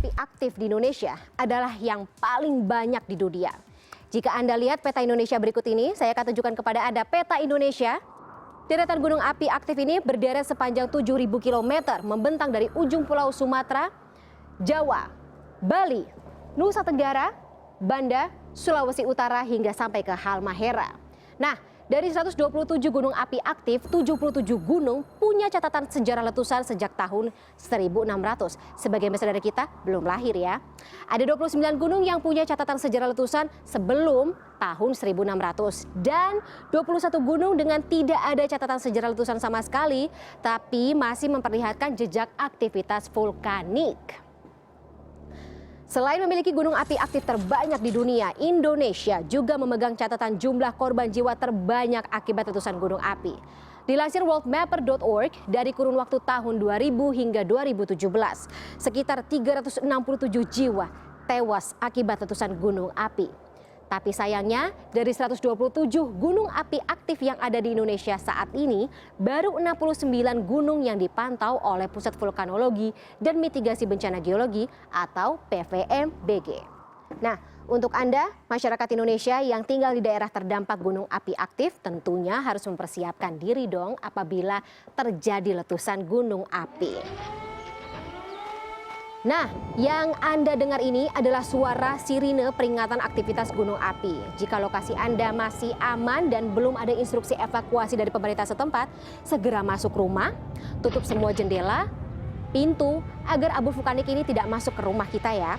api aktif di Indonesia adalah yang paling banyak di dunia. Jika Anda lihat peta Indonesia berikut ini, saya akan tunjukkan kepada Anda peta Indonesia. Deretan gunung api aktif ini berderet sepanjang 7.000 km, membentang dari ujung pulau Sumatera, Jawa, Bali, Nusa Tenggara, Banda, Sulawesi Utara hingga sampai ke Halmahera. Nah, dari 127 gunung api aktif, 77 gunung punya catatan sejarah letusan sejak tahun 1600. Sebagian besar dari kita belum lahir ya. Ada 29 gunung yang punya catatan sejarah letusan sebelum tahun 1600. Dan 21 gunung dengan tidak ada catatan sejarah letusan sama sekali, tapi masih memperlihatkan jejak aktivitas vulkanik. Selain memiliki gunung api aktif terbanyak di dunia, Indonesia juga memegang catatan jumlah korban jiwa terbanyak akibat letusan gunung api. Dilansir worldmapper.org, dari kurun waktu tahun 2000 hingga 2017, sekitar 367 jiwa tewas akibat letusan gunung api. Tapi sayangnya, dari 127 gunung api aktif yang ada di Indonesia saat ini, baru 69 gunung yang dipantau oleh Pusat Vulkanologi dan Mitigasi Bencana Geologi atau PVMBG. Nah, untuk Anda, masyarakat Indonesia yang tinggal di daerah terdampak gunung api aktif, tentunya harus mempersiapkan diri dong apabila terjadi letusan gunung api. Nah, yang Anda dengar ini adalah suara sirine peringatan aktivitas gunung api. Jika lokasi Anda masih aman dan belum ada instruksi evakuasi dari pemerintah setempat, segera masuk rumah, tutup semua jendela, pintu, agar abu vulkanik ini tidak masuk ke rumah kita ya.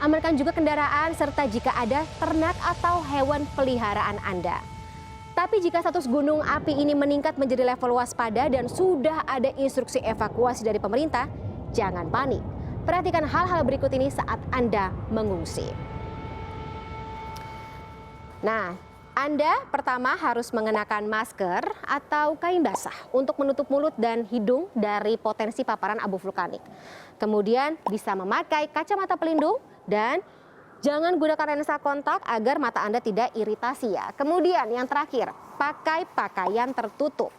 Amankan juga kendaraan serta jika ada ternak atau hewan peliharaan Anda. Tapi jika status gunung api ini meningkat menjadi level waspada dan sudah ada instruksi evakuasi dari pemerintah, jangan panik. Perhatikan hal-hal berikut ini saat Anda mengungsi. Nah, Anda pertama harus mengenakan masker atau kain basah untuk menutup mulut dan hidung dari potensi paparan abu vulkanik. Kemudian bisa memakai kacamata pelindung dan jangan gunakan lensa kontak agar mata Anda tidak iritasi ya. Kemudian yang terakhir, pakai pakaian tertutup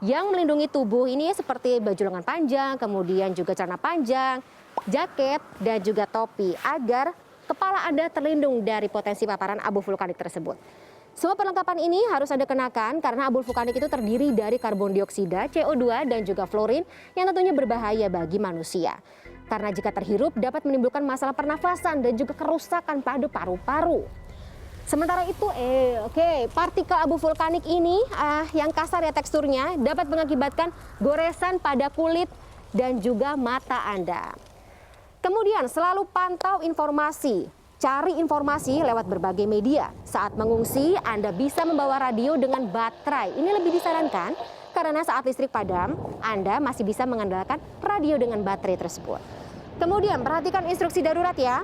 yang melindungi tubuh ini seperti baju lengan panjang, kemudian juga celana panjang, jaket, dan juga topi agar kepala Anda terlindung dari potensi paparan abu vulkanik tersebut. Semua perlengkapan ini harus Anda kenakan karena abu vulkanik itu terdiri dari karbon dioksida, CO2, dan juga fluorin yang tentunya berbahaya bagi manusia. Karena jika terhirup dapat menimbulkan masalah pernafasan dan juga kerusakan pada paru-paru. Sementara itu, partikel abu vulkanik ini yang kasar ya teksturnya dapat mengakibatkan goresan pada kulit dan juga mata Anda. Kemudian selalu pantau informasi, cari informasi lewat berbagai media. Saat mengungsi, Anda bisa membawa radio dengan baterai. Ini lebih disarankan karena saat listrik padam, Anda masih bisa mengandalkan radio dengan baterai tersebut. Kemudian perhatikan instruksi darurat ya.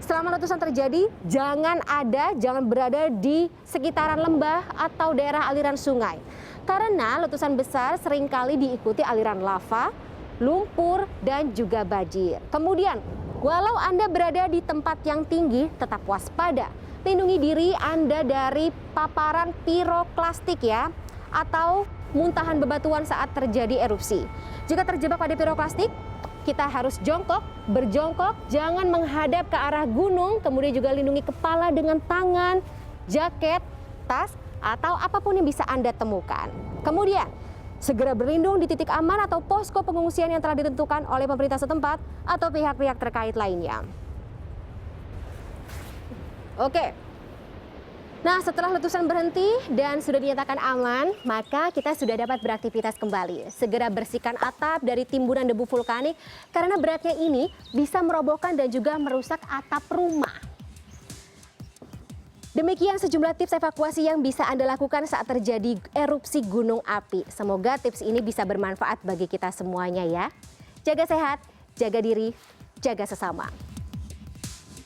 Selama letusan terjadi, jangan berada di sekitaran lembah atau daerah aliran sungai. Karena letusan besar seringkali diikuti aliran lava, lumpur, dan juga banjir. Kemudian, walau Anda berada di tempat yang tinggi, tetap waspada. Lindungi diri Anda dari paparan piroklastik ya, atau muntahan bebatuan saat terjadi erupsi. Jika terjebak pada piroklastik, kita harus berjongkok, jangan menghadap ke arah gunung, kemudian juga lindungi kepala dengan tangan, jaket, tas, atau apapun yang bisa Anda temukan. Kemudian, segera berlindung di titik aman atau posko pengungsian yang telah ditentukan oleh pemerintah setempat atau pihak-pihak terkait lainnya. Oke. Nah, setelah letusan berhenti dan sudah dinyatakan aman, maka kita sudah dapat beraktivitas kembali. Segera bersihkan atap dari timbunan debu vulkanik karena beratnya ini bisa merobohkan dan juga merusak atap rumah. Demikian sejumlah tips evakuasi yang bisa Anda lakukan saat terjadi erupsi gunung api. Semoga tips ini bisa bermanfaat bagi kita semuanya ya. Jaga sehat, jaga diri, jaga sesama.